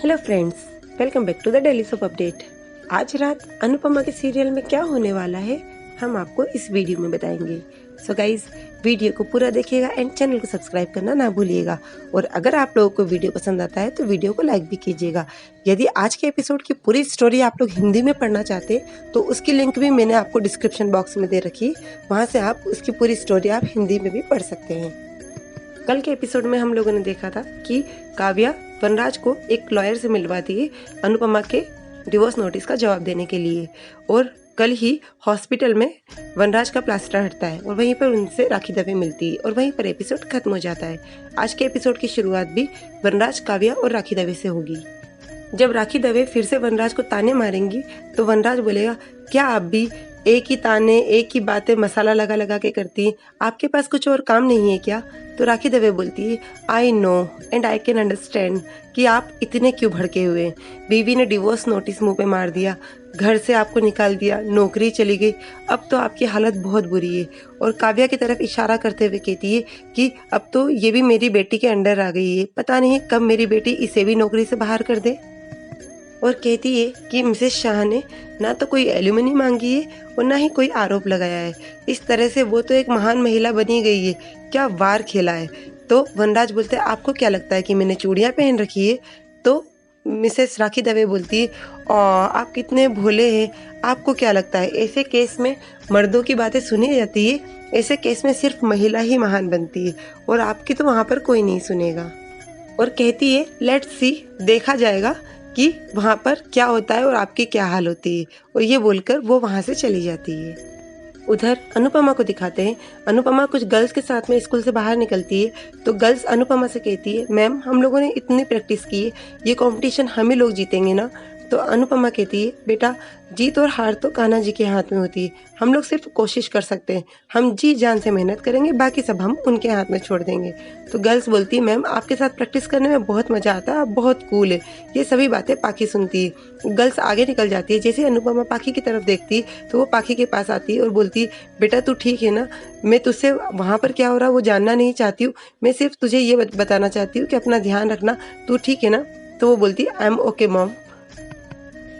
Hello friends, welcome back to the daily soap update. आज रात अनुपमा के सीरियल में क्या होने वाला है हम आपको इस वीडियो में बताएंगे। सो गाइज, वीडियो को पूरा देखिएगा एंड चैनल को सब्सक्राइब करना ना भूलिएगा। और अगर आप लोगों को वीडियो पसंद आता है तो वीडियो को लाइक भी कीजिएगा। यदि आज के एपिसोड की पूरी स्टोरी आप लोग हिंदी में पढ़ना चाहते हैं तो उसकी लिंक भी मैंने आपको डिस्क्रिप्शन बॉक्स में दे रखी, वहाँ से आप उसकी पूरी स्टोरी आप हिंदी में भी पढ़ सकते हैं। कल के एपिसोड में हम लोगों ने देखा था कि काव्या वनराज को एक लॉयर से मिलवाती है अनुपमा के डिवोर्स नोटिस का जवाब देने के लिए। और कल ही हॉस्पिटल में वनराज का प्लास्टर हटता है और वहीं पर उनसे राखी दवे मिलती है और वहीं पर एपिसोड खत्म हो जाता है। आज के एपिसोड की शुरुआत भी वनराज, काव्या और राखी दवे से होगी। जब राखी दवे फिर से वनराज को ताने मारेंगी तो वनराज बोलेगा, क्या आप भी एक ही ताने एक ही बातें मसाला लगा लगा के करती हैं, आपके पास कुछ और काम नहीं है क्या? तो राखी दवे बोलती है, I know and I can understand कि आप इतने क्यों भड़के हुए हैं। बीवी ने डिवोर्स नोटिस मुंह पे मार दिया, घर से आपको निकाल दिया, नौकरी चली गई, अब तो आपकी हालत बहुत बुरी है। और काव्या की तरफ इशारा करते हुए कहती है कि अब तो ये भी मेरी बेटी के अंडर आ गई है, पता नहीं कब मेरी बेटी इसे भी नौकरी से बाहर कर दे। और कहती है कि मिसेस शाह ने ना तो कोई एलिमनी मांगी है और ना ही कोई आरोप लगाया है, इस तरह से वो तो एक महान महिला बनी गई है, क्या वार खेला है। तो वनराज बोलते हैं, आपको क्या लगता है कि मैंने चूड़ियाँ पहन रखी है? तो मिसेस राखी दवे बोलती है, आप कितने भोले हैं, आपको क्या लगता है ऐसे केस में मर्दों की बातें सुनी जाती है, ऐसे केस में सिर्फ महिला ही महान बनती है और आपकी तो वहाँ पर कोई नहीं सुनेगा। और कहती है, लेट्स सी, देखा जाएगा कि वहाँ पर क्या होता है और आपकी क्या हाल होती है। और ये बोलकर वो वहाँ से चली जाती है। उधर अनुपमा को दिखाते हैं, अनुपमा कुछ गर्ल्स के साथ में स्कूल से बाहर निकलती है तो गर्ल्स अनुपमा से कहती है, मैम हम लोगों ने इतनी प्रैक्टिस की है, ये कंपटीशन हम ही लोग जीतेंगे ना? तो अनुपमा कहती है, बेटा जीत और हार तो कान्हा जी के हाथ में होती है, हम लोग सिर्फ कोशिश कर सकते हैं, हम जी जान से मेहनत करेंगे, बाकी सब हम उनके हाथ में छोड़ देंगे। तो गर्ल्स बोलती है, मैम आपके साथ प्रैक्टिस करने में बहुत मज़ा आता है, आप बहुत कूल है। ये सभी बातें पाखी सुनती है। गर्ल्स आगे निकल जाती है, जैसे अनुपमा पाखी की तरफ देखती है तो वो पाखी के पास आती है और बोलती है, बेटा तू ठीक है ना? मैं तुझसे वहाँ पर क्या हो रहा है वो जानना नहीं चाहती हूँ, मैं सिर्फ तुझे ये बताना चाहती हूँ कि अपना ध्यान रखना, तू ठीक है ना? तो वो बोलती है, आई एम ओके मॉम।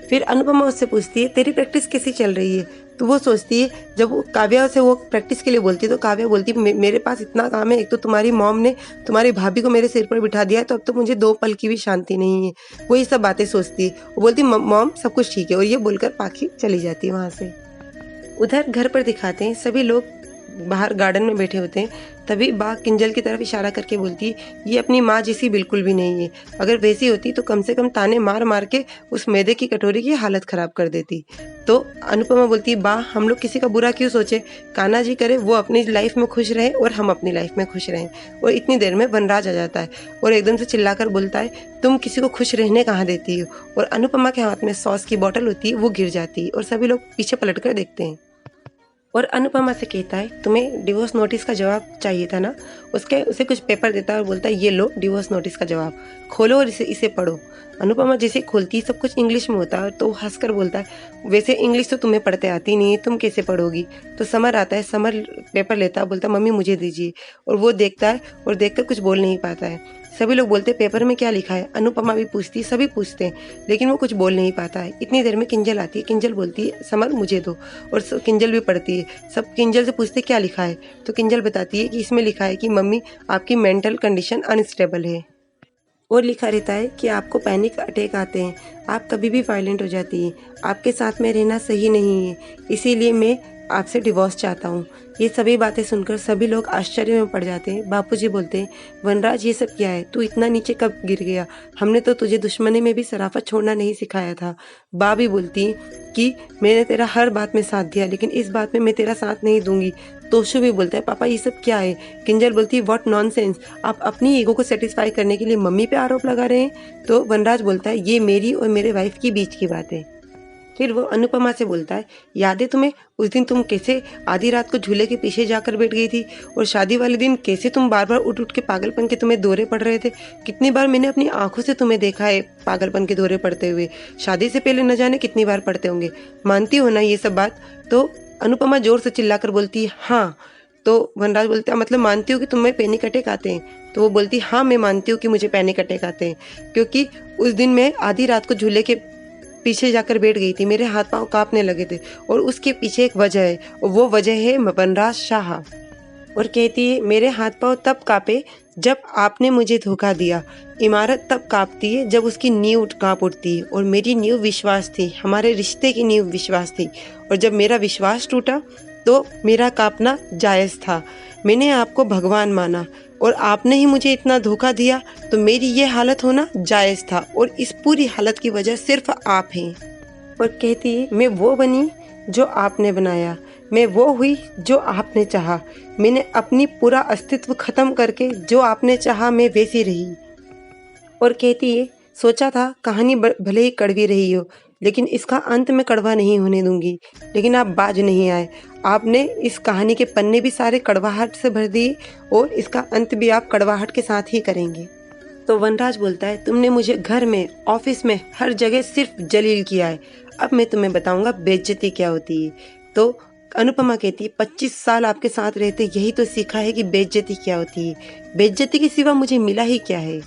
फिर अनुपमा उससे पूछती है, तेरी प्रैक्टिस कैसी चल रही है? तो वो सोचती है, जब वो काव्या से वो प्रैक्टिस के लिए बोलती है तो काव्या बोलती है, मेरे पास इतना काम है, एक तो तुम्हारी मॉम ने तुम्हारी भाभी को मेरे सिर पर बिठा दिया है, तो अब तो मुझे 2 पल की भी शांति नहीं है। वो ये सब बातें सोचती है, वो बोलती है, मॉम सब कुछ ठीक है। और ये बोलकर पाखी चली जाती है वहाँ से। उधर घर पर दिखाते हैं, सभी लोग बाहर गार्डन में बैठे होते हैं। तभी बा किंजल की तरफ इशारा करके बोलती है, ये अपनी माँ जैसी बिल्कुल भी नहीं है, अगर वैसी होती तो कम से कम ताने मार मार के उस मैदे की कटोरी की हालत खराब कर देती। तो अनुपमा बोलती है, बा हम लोग किसी का बुरा क्यों सोचे, कान्हा जी करे वो अपनी लाइफ में खुश रहे और हम अपनी लाइफ में खुश रहें। और इतनी देर में वनराज आ जाता है और एकदम से चिल्लाकर बोलता है, तुम किसी को खुश रहने कहाँ देती हो? और अनुपमा के हाथ में सॉस की बोतल होती है, वो गिर जाती है और सभी लोग पीछे पलट कर देखते हैं। और अनुपमा से कहता है, तुम्हें डिवोर्स नोटिस का जवाब चाहिए था ना? उसे कुछ पेपर देता है और बोलता है, ये लो डिवोर्स नोटिस का जवाब, खोलो और इसे पढ़ो। अनुपमा जैसे खोलती है सब कुछ इंग्लिश में होता है तो हंसकर बोलता है, वैसे इंग्लिश तो तुम्हें पढ़ते आती नहीं है, तुम कैसे पढ़ोगी? तो समर आता है, समर पेपर लेता है, बोलता है, मम्मी मुझे दीजिए। और वो देखता है और देखकर कुछ बोल नहीं पाता है। सभी लोग बोलते, पेपर में क्या लिखा है? अनुपमा भी पूछती है, सभी पूछते हैं, लेकिन वो कुछ बोल नहीं पाता है। इतनी देर में किंजल आती है, किंजल बोलती है, समर मुझे दो। और किंजल भी पढ़ती है, सब किंजल से पूछते क्या लिखा है? तो किंजल बताती है कि इसमें लिखा है कि मम्मी आपकी मेंटल कंडीशन अनस्टेबल है। और लिखा रहता है कि आपको पैनिक अटैक आते हैं, आप कभी भी वायलेंट हो जाती हैं, आपके साथ में रहना सही नहीं है, इसीलिए मैं आपसे डिवोर्स चाहता हूँ। ये सभी बातें सुनकर सभी लोग आश्चर्य में पड़ जाते हैं। बापूजी बोलते हैं, वनराज ये सब क्या है, तू इतना नीचे कब गिर गया? हमने तो तुझे दुश्मनी में भी शराफत छोड़ना नहीं सिखाया था। बा भी बोलती कि मैंने तेरा हर बात में साथ दिया, लेकिन इस बात में मैं तेरा साथ नहीं दूंगी। तोशु भी बोलता है, पापा ये सब क्या है? किंजल बोलती है, व्हाट नॉनसेंस, आप अपनी ईगो को सेटिस्फाई करने के लिए मम्मी पे आरोप लगा रहे हैं। तो वनराज बोलता है, ये मेरी और मेरे वाइफ की बीच की बात है। फिर वो अनुपमा से बोलता है, याद है तुम्हें उस दिन तुम कैसे आधी रात को झूले के पीछे जाकर बैठ गई थी, और शादी वाले दिन कैसे तुम बार बार उठ उठ के पागलपन के तुम्हें दौरे पड़ रहे थे? कितनी बार मैंने अपनी आंखों से तुम्हें देखा है पागलपन के दौरे पड़ते हुए, शादी से पहले न जाने कितनी बार पड़ते होंगे, मानती हो ना ये सब बात? तो अनुपमा जोर से चिल्लाकर बोलती है, हाँ तो वनराज बोलता है मतलब मानती हो कि तुम्हें पैनिक अटैक आते हैं? तो वो बोलती हाँ मैं मानती हूँ कि मुझे पैनिक अटैक आते हैं, क्योंकि उस दिन मैं आधी रात को झूले के पीछे जाकर बैठ गई थी, मेरे हाथ पांव कांपने लगे थे और उसके पीछे एक वजह है और वो वजह है वनराज शाह। और कहती है मेरे हाथ पांव तब कांपे जब आपने मुझे धोखा दिया, इमारत तब कांपती है जब उसकी नींव कांप उठती है और मेरी नींव विश्वास थी, हमारे रिश्ते की नींव विश्वास थी, और जब मेरा विश्वास टूटा तो मेरा कांपना जायज़ था। मैंने आपको भगवान माना और आपने ही मुझे इतना धोखा दिया, तो मेरी ये हालत होना जायज़ था और इस पूरी हालत की वजह सिर्फ आप हैं। और कहती है मैं वो बनी जो आपने बनाया, मैं वो हुई जो आपने चाहा, मैंने अपनी पूरा अस्तित्व खत्म करके जो आपने चाहा मैं वैसी रही। और कहती है सोचा था कहानी भले ही कड़वी रही हो, लेकिन इसका अंत मैं कड़वा नहीं होने दूंगी, लेकिन आप बाज नहीं आए, आपने इस कहानी के पन्ने भी सारे कड़वाहट से भर दिए और इसका अंत भी आप कड़वाहट के साथ ही करेंगे। तो वनराज बोलता है तुमने मुझे घर में, ऑफिस में, हर जगह सिर्फ जलील किया है, अब मैं तुम्हें बताऊंगा बेइज्जती क्या होती है। तो अनुपमा कहती है 25 साल आपके साथ रहते यही तो सीखा है कि बेइज्जती क्या होती है, बेइज्जती के सिवा मुझे मिला ही क्या है।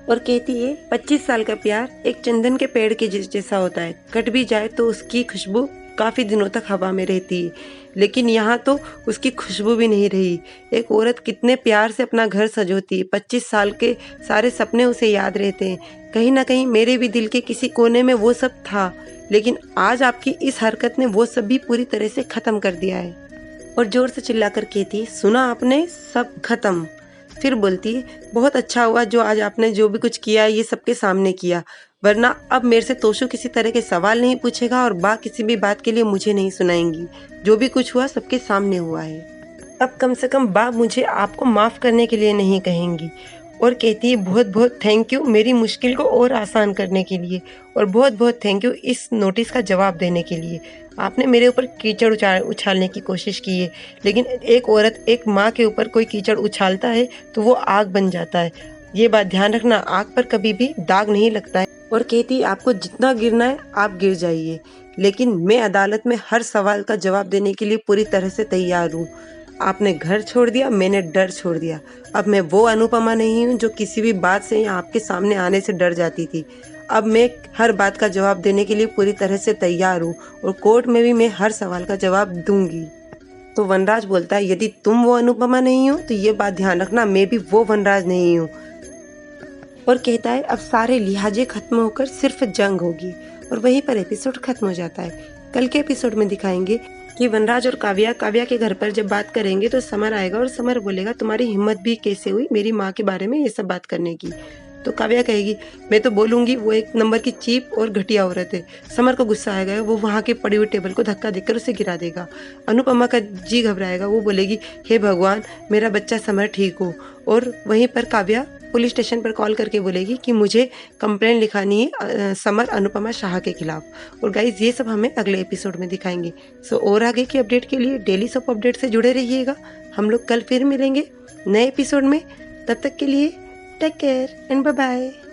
और कहती है 25 साल का प्यार एक चंदन के पेड़ के जैसा होता है, कट भी जाए तो उसकी खुशबू काफ़ी दिनों तक हवा में रहती है, लेकिन यहाँ तो उसकी खुशबू भी नहीं रही। एक औरत कितने प्यार से अपना घर सजोती है, 25 साल के सारे सपने उसे याद रहते हैं, कहीं ना कहीं मेरे भी दिल के किसी कोने में वो सब था, लेकिन आज आपकी इस हरकत ने वो सब भी पूरी तरह से ख़त्म कर दिया है। और ज़ोर से चिल्लाकर कहती सुना आपने, सब खत्म। फिर बोलती है बहुत अच्छा हुआ जो आज आपने जो भी कुछ किया है ये सबके सामने किया, वरना अब मेरे से तोशु किसी तरह के सवाल नहीं पूछेगा और बा किसी भी बात के लिए मुझे नहीं सुनाएंगी, जो भी कुछ हुआ सबके सामने हुआ है। अब कम से कम बा मुझे आपको माफ़ करने के लिए नहीं कहेंगी। और कहती है बहुत बहुत थैंक यू मेरी मुश्किल को और आसान करने के लिए, और बहुत बहुत थैंक यू इस नोटिस का जवाब देने के लिए। आपने मेरे ऊपर कीचड़ उछालने की कोशिश की है, लेकिन एक औरत, एक माँ के ऊपर कोई कीचड़ उछालता है तो वो आग बन जाता है, ये बात ध्यान रखना, आग पर कभी भी दाग नहीं लगता है। और कहती आपको जितना गिरना है आप गिर जाइए, लेकिन मैं अदालत में हर सवाल का जवाब देने के लिए पूरी तरह से तैयार हूँ। आपने घर छोड़ दिया, मैंने डर छोड़ दिया, अब मैं वो अनुपमा नहीं हूँ जो किसी भी बात से या आपके सामने आने से डर जाती थी। अब मैं हर बात का जवाब देने के लिए पूरी तरह से तैयार हूँ और कोर्ट में भी मैं हर सवाल का जवाब दूंगी। तो वनराज बोलता है यदि तुम वो अनुपमा नहीं हो तो ये बात ध्यान रखना मैं भी वो वनराज नहीं हूँ। और कहता है अब सारे लिहाजे खत्म होकर सिर्फ जंग होगी, और वहीं पर एपिसोड खत्म हो जाता है। कल के एपिसोड में दिखाएंगे कि वनराज और काव्या के घर पर जब बात करेंगे तो समर आएगा और समर बोलेगा तुम्हारी हिम्मत भी कैसे हुई मेरी माँ के बारे में ये सब बात करने की। तो काव्या कहेगी मैं तो बोलूंगी वो एक नंबर की चीप और घटिया औरत है। समर को गुस्सा आएगा, वो वहाँ के पड़ी हुई टेबल को धक्का देकर उसे गिरा देगा। अनुपमा का जी घबराएगा, वो बोलेगी हे भगवान मेरा बच्चा समर ठीक हो। और वहीं पर काव्या पुलिस स्टेशन पर कॉल करके बोलेगी कि मुझे कंप्लेंट लिखानी है समर अनुपमा शाह के खिलाफ। और गाइज ये सब हमें अगले एपिसोड में दिखाएंगे। सो और आगे की अपडेट के लिए डेली सोप अपडेट से जुड़े रहिएगा। हम लोग कल फिर मिलेंगे नए एपिसोड में, तब तक के लिए take care and bye bye.